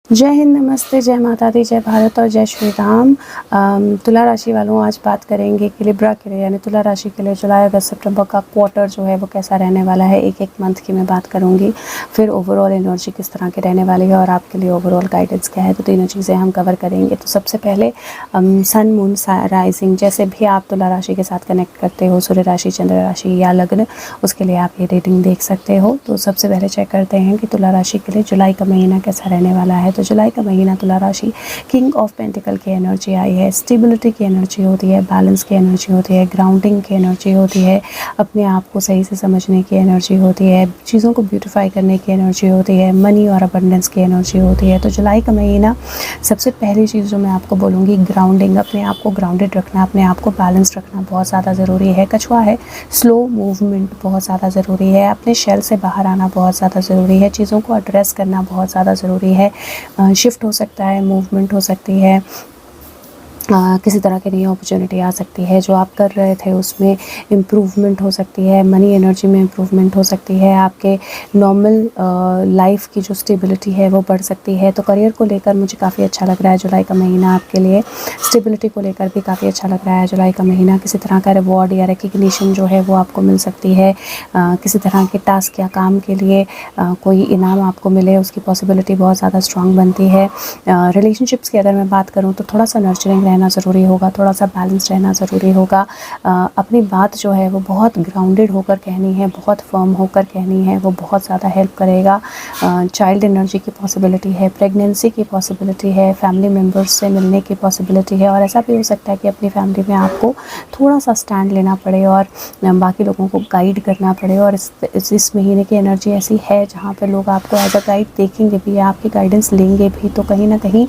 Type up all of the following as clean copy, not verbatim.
जय हिंद, नमस्ते, जय माता दी, जय भारत और जय श्री राम। तुला राशि वालों, आज बात करेंगे कि लिब्रा के लिए यानी तुला राशि के लिए जुलाई अगस्त सितंबर का क्वार्टर जो है वो कैसा रहने वाला है। एक एक मंथ की मैं बात करूंगी, फिर ओवरऑल एनर्जी किस तरह की रहने वाली है और आपके लिए ओवरऑल गाइडेंस क्या है, तो तीनों चीज़ें हम कवर करेंगे। तो सबसे पहले सन मून राइजिंग, जैसे भी आप तुला राशि के साथ कनेक्ट करते हो, सूर्य राशि, चंद्र राशि या लग्न, उसके लिए आप ये रीडिंग देख सकते हो। तो सबसे पहले चेक करते हैं कि तुला राशि के लिए जुलाई का महीना कैसा रहने वाला है। तो जुलाई का महीना तुला राशि, किंग ऑफ पेंटिकल की एनर्जी आई है, स्टेबिलिटी की एनर्जी होती है, बैलेंस की एनर्जी होती है, ग्राउंडिंग की एनर्जी होती है, अपने आप को सही से समझने की एनर्जी होती है, चीज़ों को ब्यूटिफाई करने की एनर्जी होती है, मनी और अबंडेंस की एनर्जी होती है। तो जुलाई का महीना, सबसे पहली चीज़ जो मैं आपको बोलूँगी, ग्राउंडिंग, अपने आप को ग्राउंडेड रखना, अपने आप को बैलेंस रखना बहुत ज़्यादा ज़रूरी है। कछुआ है, स्लो मूवमेंट बहुत ज़्यादा ज़रूरी है, अपने शेल से बाहर आना बहुत ज़्यादा ज़रूरी है, चीज़ों को एड्रेस करना बहुत ज़्यादा ज़रूरी है। शिफ्ट हो सकता है, मूवमेंट हो सकती है, किसी तरह की नई अपॉर्चुनिटी आ सकती है, जो आप कर रहे थे उसमें इम्प्रूवमेंट हो सकती है, मनी एनर्जी में इम्प्रूवमेंट हो सकती है, आपके नॉर्मल लाइफ की जो स्टेबिलिटी है वो बढ़ सकती है। तो करियर को लेकर मुझे काफ़ी अच्छा लग रहा है जुलाई का महीना आपके लिए, स्टेबिलिटी को लेकर भी काफ़ी अच्छा लग रहा है जुलाई का महीना। किसी तरह का रिवॉर्ड या रिकग्निशन जो है वो आपको मिल सकती है, किसी तरह के टास्क या काम के लिए कोई इनाम आपको मिले, उसकी पॉसिबिलिटी बहुत ज़्यादा स्ट्रांग बनती है। रिलेशनशिप्स की अगर मैं बात करूँ तो थोड़ा सा नर्चरिंग रहना ज़रूरी होगा, थोड़ा सा बैलेंस रहना ज़रूरी होगा। अपनी बात जो है वो बहुत ग्राउंडेड होकर कहनी है, बहुत फर्म होकर कहनी है, वो बहुत ज़्यादा हेल्प करेगा। चाइल्ड एनर्जी की पॉसिबिलिटी है, प्रेगनेंसी की पॉसिबिलिटी है, फैमिली मेम्बर्स से मिलने की पॉसिबिलिटी है, और ऐसा भी हो सकता है कि अपनी फैमिली में आपको थोड़ा सा स्टैंड लेना पड़े और बाकी लोगों को गाइड करना पड़े। और इस महीने की एनर्जी ऐसी है जहाँ पे लोग आपको एज अ गाइड देखेंगे भी, आपकी गाइडेंस लेंगे भी। तो कहीं ना कहीं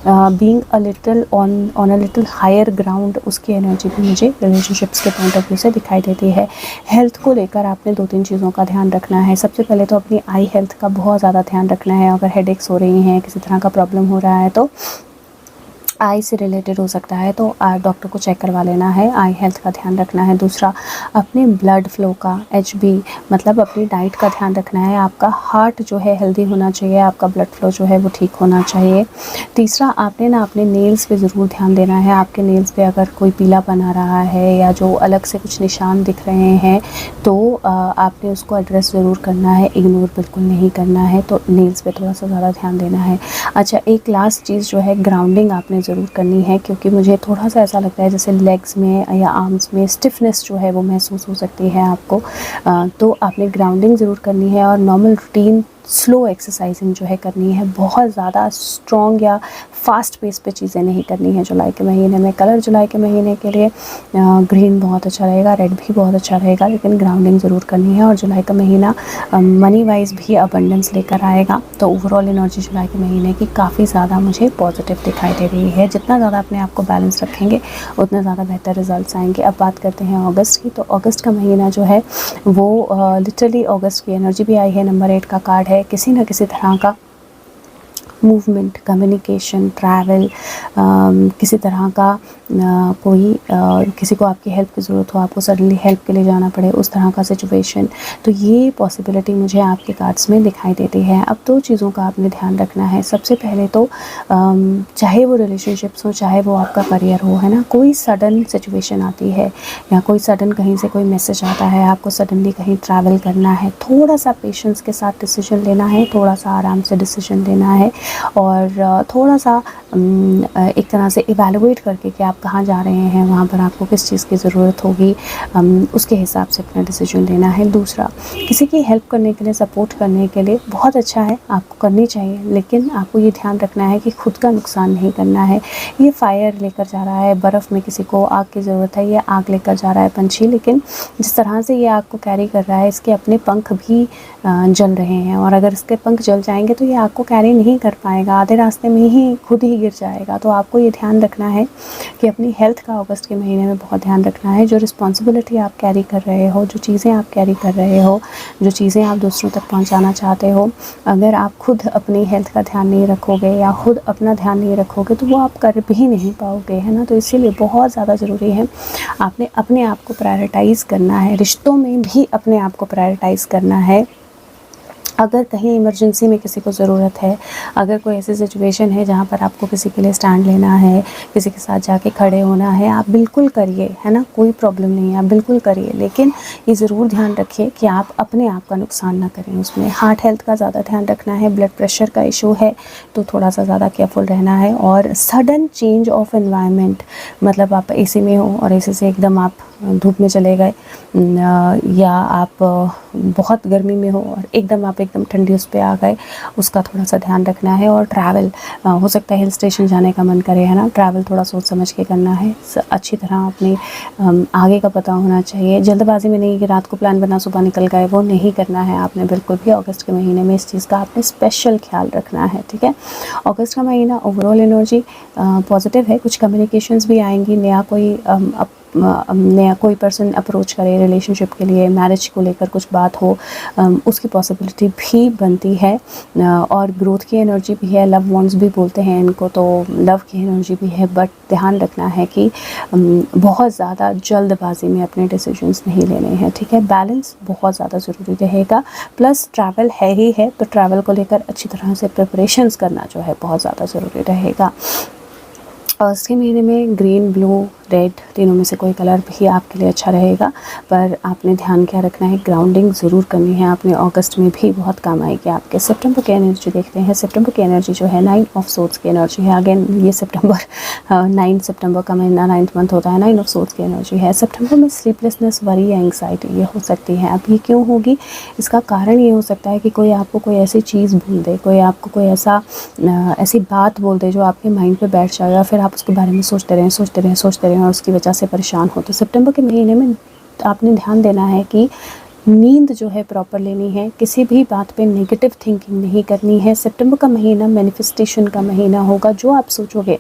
being a little on a little higher ground, उसकी एनर्जी भी मुझे रिलेशनशिप्स के पॉइंट ऑफ व्यू से दिखाई देती है। हेल्थ को लेकर आपने 2-3 चीज़ों का ध्यान रखना है। सबसे पहले तो अपनी आई हेल्थ का बहुत ज़्यादा ध्यान रखना है। अगर हेडेक्स हो रही हैं, किसी तरह का प्रॉब्लम हो रहा है तो आई से रिलेटेड हो सकता है, तो डॉक्टर को चेक करवा लेना है, आई हेल्थ का ध्यान रखना है। दूसरा, अपने ब्लड फ्लो का, HB मतलब अपनी डाइट का ध्यान रखना है। आपका हार्ट जो है हेल्दी होना चाहिए, आपका ब्लड फ्लो जो है वो ठीक होना चाहिए। तीसरा, आपने ना अपने नेल्स पे ज़रूर ध्यान देना है। आपके नेल्स पे अगर कोई पीलापन आ रहा है या जो अलग से कुछ निशान दिख रहे हैं तो आपने उसको एड्रेस ज़रूर करना है, इग्नोर बिल्कुल नहीं करना है। तो नेल्स पे थोड़ा सा ज़्यादा ध्यान देना है। अच्छा, एक लास्ट चीज़ जो है, ग्राउंडिंग आपने ज़रूर करनी है, क्योंकि मुझे थोड़ा सा ऐसा लगता है जैसे लेग्स में या आर्म्स में स्टिफनेस जो है वो महसूस हो सकती है आपको। तो आपने ग्राउंडिंग ज़रूर करनी है और नॉर्मल रूटीन स्लो एक्सरसाइजिंग जो है करनी है। बहुत ज़्यादा स्ट्रॉन्ग या फास्ट पेस पे चीज़ें नहीं करनी है जुलाई के महीने में। कलर जुलाई के महीने के लिए ग्रीन बहुत अच्छा रहेगा, रेड भी बहुत अच्छा रहेगा, लेकिन ग्राउंडिंग ज़रूर करनी है। और जुलाई का महीना मनी वाइज भी अबंडेंस लेकर आएगा। तो ओवरऑल एनर्जी जुलाई के महीने की काफ़ी ज़्यादा मुझे पॉजिटिव दिखाई दे रही है। जितना ज़्यादा अपने आप को बैलेंस रखेंगे उतना ज़्यादा बेहतर रिजल्ट्स आएंगे। अब बात करते हैं अगस्त की। तो अगस्त का महीना जो है वो लिटरली अगस्त की एनर्जी भी आई है, नंबर 8 का कार्ड है। किसी न किसी तरह का मूवमेंट, कम्युनिकेशन, ट्रैवल, किसी तरह का कोई किसी को आपकी हेल्प की ज़रूरत हो, आपको सडनली हेल्प के लिए जाना पड़े, उस तरह का सिचुएशन, तो ये पॉसिबिलिटी मुझे आपके कार्ड्स में दिखाई देती है। अब 2 चीज़ों का आपने ध्यान रखना है। सबसे पहले तो चाहे वो रिलेशनशिप्स हो, चाहे वो आपका करियर हो, है ना, कोई सडन सिचुएशन आती है या कोई सडन कहीं से कोई मैसेज आता है, आपको सडनली कहीं ट्रैवल करना है, थोड़ा सा पेशेंस के साथ डिसीजन लेना है, थोड़ा सा आराम से डिसीजन लेना है और थोड़ा सा एक तरह से इवैल्यूएट करके कि आप कहाँ जा रहे हैं, वहाँ पर आपको किस चीज़ की ज़रूरत होगी, उसके हिसाब से अपना डिसीजन लेना है। दूसरा, किसी की हेल्प करने के लिए, सपोर्ट करने के लिए बहुत अच्छा है, आपको करनी चाहिए, लेकिन आपको ये ध्यान रखना है कि खुद का नुकसान नहीं करना है। ये फायर लेकर जा रहा है, बर्फ़ में किसी को आग की ज़रूरत है, ये आग लेकर जा रहा है पंछी, लेकिन जिस तरह से ये आग को कैरी कर रहा है, इसके अपने पंख भी जल रहे हैं, और अगर इसके पंख जल जाएंगे तो ये आग को कैरी नहीं कर पाएगा, आधे रास्ते में ही खुद ही गिर जाएगा। तो आपको ये ध्यान रखना है कि अपनी हेल्थ का अगस्त के महीने में बहुत ध्यान रखना है। जो रिस्पॉन्सिबिलिटी आप कैरी कर रहे हो, जो चीज़ें आप कैरी कर रहे हो, जो चीज़ें आप दूसरों तक पहुंचाना चाहते हो, अगर आप खुद अपनी हेल्थ का ध्यान नहीं रखोगे या खुद अपना ध्यान नहीं रखोगे तो वो आप कर भी नहीं पाओगे, है ना। तो इसीलिए बहुत ज़्यादा ज़रूरी है, आपने अपने आप को प्रायोरिटाइज़ करना है, रिश्तों में भी अपने आप को प्रायोरिटाइज़ करना है। अगर कहीं इमरजेंसी में किसी को ज़रूरत है, अगर कोई ऐसी सिचुएशन है जहाँ पर आपको किसी के लिए स्टैंड लेना है, किसी के साथ जाके खड़े होना है, आप बिल्कुल करिए, है ना, कोई प्रॉब्लम नहीं है, आप बिल्कुल करिए। लेकिन ये ज़रूर ध्यान रखिए कि आप अपने आप का नुकसान ना करें उसमें। हार्ट हेल्थ का ज़्यादा ध्यान रखना है, ब्लड प्रेशर का इशू है तो थोड़ा सा ज़्यादा केयरफुल रहना है। और सडन चेंज ऑफ एनवायरनमेंट, मतलब आप एसी में हो और एसी से एकदम आप धूप में चले गए, या आप बहुत गर्मी में हो और एकदम ठंडी उस पर आ गए, उसका थोड़ा सा ध्यान रखना है। और ट्रैवल, हो सकता है हिल स्टेशन जाने का मन करे, है ना, ट्रैवल थोड़ा सोच समझ के करना है, अच्छी तरह अपने आगे का पता होना चाहिए। जल्दबाजी में नहीं कि रात को प्लान बना सुबह निकल गए, वो नहीं करना है आपने बिल्कुल भी। अगस्त के महीने में इस चीज़ का आपने स्पेशल ख्याल रखना है, ठीक है। अगस्त का महीना ओवरऑल एनर्जी पॉजिटिव है, कुछ कम्युनिकेशंस भी आएंगी, नया कोई पर्सन अप्रोच करे रिलेशनशिप के लिए, मैरिज को लेकर कुछ बात हो, उसकी पॉसिबिलिटी भी बनती है। और ग्रोथ की एनर्जी भी है, लव वॉन्ट्स भी बोलते हैं इनको, तो लव की एनर्जी भी है। बट ध्यान रखना है कि बहुत ज़्यादा जल्दबाजी में अपने डिसीजंस नहीं लेने हैं, ठीक है। बैलेंस बहुत ज़्यादा ज़रूरी रहेगा। प्लस ट्रैवल है ही है तो ट्रैवल को लेकर अच्छी तरह से प्रिपरेशंस करना जो है बहुत ज़्यादा ज़रूरी रहेगा। और इसके महीने में ग्रीन, ब्लू, रेड तीनों में से कोई कलर भी आपके लिए अच्छा रहेगा। पर आपने ध्यान क्या रखना है, ग्राउंडिंग ज़रूर करनी है आपने, अगस्त में भी बहुत काम आएगी आपके। सितंबर की एनर्जी देखते हैं। सितंबर की एनर्जी जो है 9 ऑफ सोर्ड्स की एनर्जी है। अगेन ये सितंबर 9 सितंबर का महीना 9th मंथ होता है, 9 ऑफ सोर्ड्स की एनर्जी है। सितंबर में स्लीपलेसनेस, वरी या एंग्जाइटी ये हो सकती है। अब ये क्यों होगी, इसका कारण ये हो सकता है कि कोई आपको कोई ऐसी चीज़ बोल दे, कोई आपको कोई ऐसी बात बोल दे जो आपके माइंड पे बैठ जाएगा, फिर आप उसके बारे में सोचते रहें और उसकी वजह से परेशान हो। तो सितंबर के महीने में आपने ध्यान देना है कि नींद जो है प्रॉपर लेनी है, किसी भी बात पे नेगेटिव थिंकिंग नहीं करनी है। सितंबर का महीना मैनिफेस्टेशन का महीना होगा, जो आप सोचोगे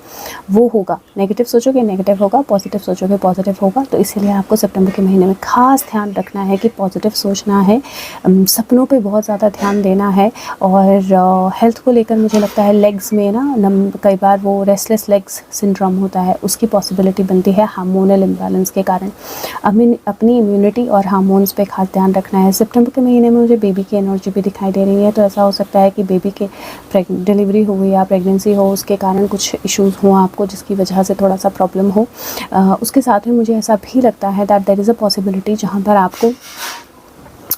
वो होगा। नेगेटिव सोचोगे नेगेटिव होगा, पॉजिटिव सोचोगे पॉजिटिव होगा। तो इसीलिए आपको सितंबर के महीने में खास ध्यान रखना है कि पॉजिटिव सोचना है, सपनों पे बहुत ज़्यादा ध्यान देना है। और हेल्थ को लेकर मुझे लगता है लेग्स में ना कई बार वो रेस्टलेस लेग्स सिंड्रोम होता है, उसकी पॉसिबिलिटी बनती है हार्मोनल इम्बैलेंस के कारण। अपनी इम्यूनिटी और हार्मोन्स पे खास ध्यान रखना है। सितंबर के महीने में मुझे बेबी की एनर्जी भी दिखाई दे रही है, तो ऐसा हो सकता है कि बेबी के डिलीवरी हो या प्रेगनेंसी हो, उसके कारण कुछ इश्यूज़ हों आपको, जिसकी वजह से थोड़ा सा प्रॉब्लम हो। उसके साथ में मुझे ऐसा भी लगता है that there is a possibility जहाँ पर आपको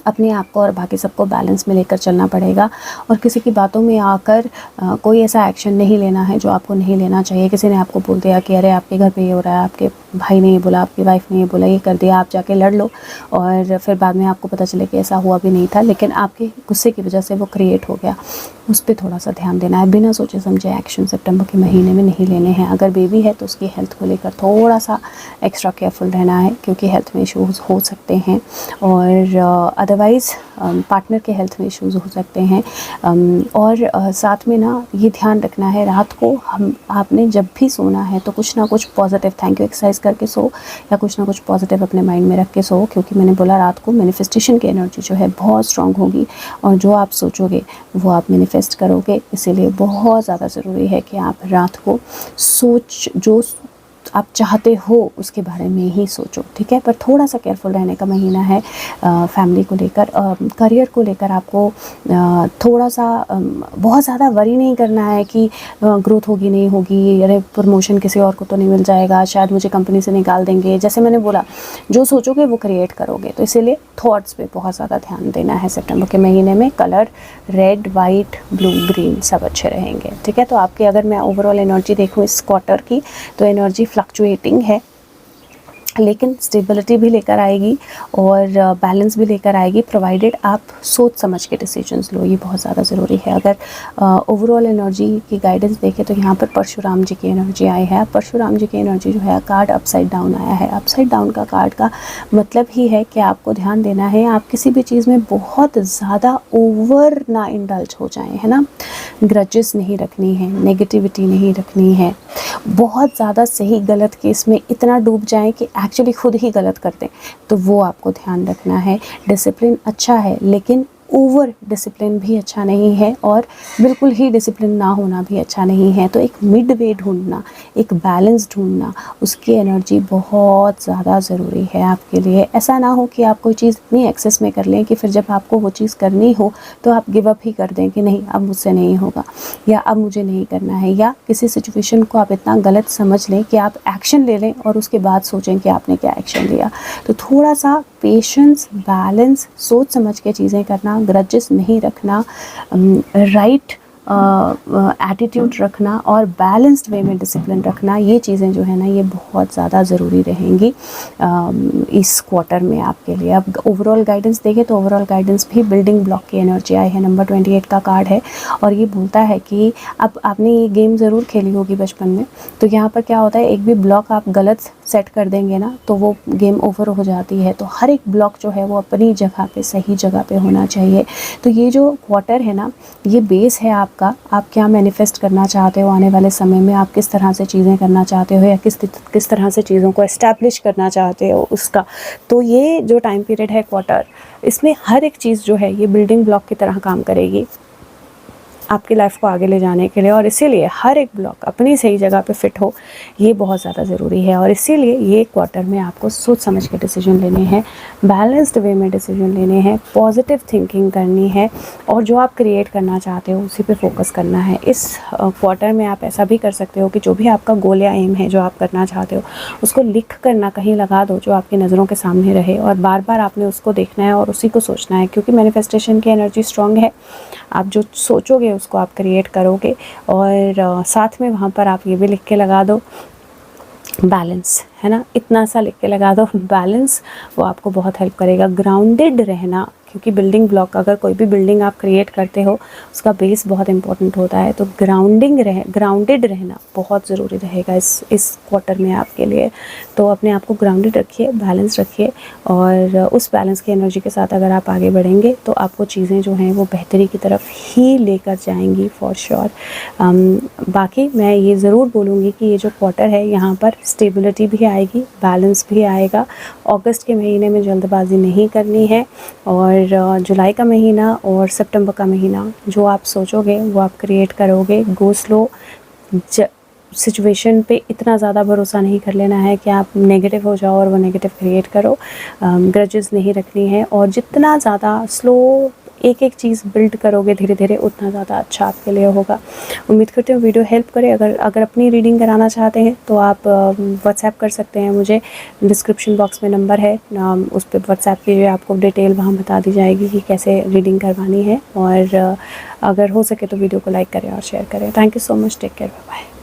अपने आप को और बाकी सबको बैलेंस में लेकर चलना पड़ेगा। और किसी की बातों में आकर कोई ऐसा एक्शन नहीं लेना है जो आपको नहीं लेना चाहिए। किसी ने आपको बोल दिया कि अरे आपके घर पे ये हो रहा है, आपके भाई ने ये बोला, आपकी वाइफ ने ये बोला, ये कर दिया, आप जाके लड़ लो, और फिर बाद में आपको पता चले कि ऐसा हुआ भी नहीं था, लेकिन आपके गुस्से की वजह से वो क्रिएट हो गया। उस पर थोड़ा सा ध्यान देना है। बिना सोचे समझे एक्शन सितंबर के महीने में नहीं लेने हैं। अगर बेबी है तो उसकी हेल्थ को लेकर थोड़ा सा एक्स्ट्रा केयरफुल रहना है, क्योंकि हेल्थ में इश्यूज़ हो सकते हैं। और अदरवाइज़ पार्टनर के हेल्थ में इश्यूज़ हो सकते हैं। और साथ में ना ये ध्यान रखना है, रात को आपने जब भी सोना है तो कुछ ना कुछ पॉजिटिव थैंक यू एक्सरसाइज करके सो, या कुछ ना कुछ पॉजिटिव अपने माइंड में रख के सो, क्योंकि मैंने बोला रात को मैनिफेस्टेशन की एनर्जी जो है बहुत स्ट्रांग होगी, और जो आप सोचोगे वो आप मैनिफेस्ट करोगे। इसीलिए बहुत ज़्यादा ज़रूरी है कि आप रात को जो आप चाहते हो उसके बारे में ही सोचो, ठीक है। पर थोड़ा सा केयरफुल रहने का महीना है फैमिली को लेकर। करियर को लेकर आपको थोड़ा सा बहुत ज़्यादा वरी नहीं करना है कि ग्रोथ होगी नहीं होगी, अरे प्रमोशन किसी और को तो नहीं मिल जाएगा, शायद मुझे कंपनी से निकाल देंगे। जैसे मैंने बोला, जो सोचोगे वो क्रिएट करोगे। तो इसीलिए थॉट्स पे बहुत ज़्यादा ध्यान देना है सितंबर के महीने में। Colour red, white, blue, green सब अच्छे रहेंगे, ठीक है। तो आपके अगर मैं ओवरऑल एनर्जी देखूँ इस क्वार्टर की, तो एनर्जी फ्लक्चुएटिंग है, लेकिन स्टेबिलिटी भी लेकर आएगी और बैलेंस भी लेकर आएगी, प्रोवाइडेड आप सोच समझ के डिसीजंस लो। ये बहुत ज़्यादा ज़रूरी है। अगर ओवरऑल एनर्जी की गाइडेंस देखें तो यहाँ पर परशुराम जी की एनर्जी आई है। परशुराम जी की एनर्जी जो है, कार्ड अपसाइड डाउन आया है। अपसाइड डाउन का कार्ड का मतलब ही है कि आपको ध्यान देना है, आप किसी भी चीज़ में बहुत ज़्यादा ओवर ना इंडल्ज हो जाएं, है ना। ग्रजेस नहीं रखनी है, नेगेटिविटी नहीं रखनी है, बहुत ज़्यादा सही गलत केस में इतना डूब जाएं कि एक्चुअली खुद ही गलत कर दें, तो वो आपको ध्यान रखना है। डिसिप्लिन अच्छा है, लेकिन ओवर डिसिप्लिन भी अच्छा नहीं है और बिल्कुल ही डिसिप्लिन ना होना भी अच्छा नहीं है। तो एक मिड वे ढूंढना, एक बैलेंस ढूंढना, उसकी एनर्जी बहुत ज़्यादा ज़रूरी है आपके लिए। ऐसा ना हो कि आप कोई चीज़ इतनी एक्सेस में कर लें कि फिर जब आपको वो चीज़ करनी हो तो आप गिव अप ही कर दें कि नहीं अब मुझसे नहीं होगा, या अब मुझे नहीं करना है, या किसी सिचुएशन को आप इतना गलत समझ लें कि आप एक्शन ले लें और उसके बाद सोचें कि आपने क्या एक्शन लिया। तो थोड़ा सा पेशेंस, बैलेंस, सोच समझ के चीज़ें करना, ग्रजेस नहीं रखना, राइट एटीट्यूड रखना और बैलेंस्ड वे में डिसिप्लिन रखना, ये चीज़ें जो है ना ये बहुत ज़्यादा ज़रूरी रहेंगी इस क्वार्टर में आपके लिए। अब ओवरऑल गाइडेंस देखें तो ओवरऑल गाइडेंस भी बिल्डिंग ब्लॉक की एनर्जी आई है, नंबर 28 का कार्ड है और ये बोलता है कि अब आपने ये गेम ज़रूर खेली होगी बचपन में, तो यहाँ पर क्या होता है, एक भी ब्लॉक आप गलत सेट कर देंगे ना तो वो गेम ओवर हो जाती है। तो हर एक ब्लॉक जो है वो अपनी जगह पे, सही जगह पे होना चाहिए। तो ये जो क्वार्टर है ना ये बेस है आपका, आप क्या मैनिफेस्ट करना चाहते हो आने वाले समय में, आप किस तरह से चीज़ें करना चाहते हो या किस तरह से चीज़ों को एस्टैब्लिश करना चाहते हो उसका। तो ये जो टाइम पीरियड है क्वार्टर, इसमें हर एक चीज़ जो है ये बिल्डिंग ब्लॉक की तरह काम करेगी आपकी लाइफ को आगे ले जाने के लिए, और इसीलिए हर एक ब्लॉक अपनी सही जगह पे फिट हो, ये बहुत ज़्यादा ज़रूरी है। और इसीलिए ये क्वार्टर में आपको सोच समझ के डिसीजन लेने हैं, बैलेंस्ड वे में डिसीजन लेने हैं, पॉजिटिव थिंकिंग करनी है और जो आप क्रिएट करना चाहते हो उसी पे फोकस करना है। इस क्वार्टर में आप ऐसा भी कर सकते हो कि जो भी आपका गोल या एम है, जो आप करना चाहते हो, उसको लिख कर ना कहीं लगा दो जो आपकी नज़रों के सामने रहे, और बार बार आपने उसको देखना है और उसी को सोचना है, क्योंकि मैनिफेस्टेशन की एनर्जी स्ट्रॉन्ग है। आप जो सोचोगे उसको आप क्रिएट करोगे। और साथ में वहाँ पर आप ये भी लिख के लगा दो बैलेंस, है ना, इतना सा लिख के लगा दो बैलेंस, वो आपको बहुत हेल्प करेगा। ग्राउंडेड रहना, क्योंकि बिल्डिंग ब्लॉक, अगर कोई भी बिल्डिंग आप क्रिएट करते हो उसका बेस बहुत इंपॉर्टेंट होता है, तो ग्राउंडेड रहना बहुत ज़रूरी रहेगा इस क्वार्टर में आपके लिए। तो अपने आप को ग्राउंडेड रखिए, बैलेंस रखिए, और उस बैलेंस की एनर्जी के साथ अगर आप आगे बढ़ेंगे तो आपको चीज़ें जो हैं वो बेहतरी की तरफ ही लेकर जाएंगी फॉर श्योर। बाकी मैं ये ज़रूर बोलूँगी कि ये जो क्वार्टर है यहाँ पर स्टेबिलिटी भी आएगी, बैलेंस भी आएगा। अगस्त के महीने में जल्दबाजी नहीं करनी है, और जुलाई का महीना और सितंबर का महीना जो आप सोचोगे वो आप क्रिएट करोगे। गो स्लो, सिचुएशन पे इतना ज़्यादा भरोसा नहीं कर लेना है कि आप नेगेटिव हो जाओ और वो नेगेटिव क्रिएट करो। ग्रजेस नहीं रखनी है, और जितना ज़्यादा स्लो एक एक चीज़ बिल्ड करोगे धीरे धीरे उतना ज़्यादा अच्छा आपके लिए होगा। उम्मीद करती हूँ वीडियो हेल्प करे। अगर अपनी रीडिंग कराना चाहते हैं तो आप व्हाट्सएप कर सकते हैं मुझे, डिस्क्रिप्शन बॉक्स में नंबर है, उस पर व्हाट्सएप कीजिए, आपको डिटेल वहाँ बता दी जाएगी कि कैसे रीडिंग करवानी है। और अगर हो सके तो वीडियो को लाइक करें और शेयर करें। Thank you so much, take care, bye bye.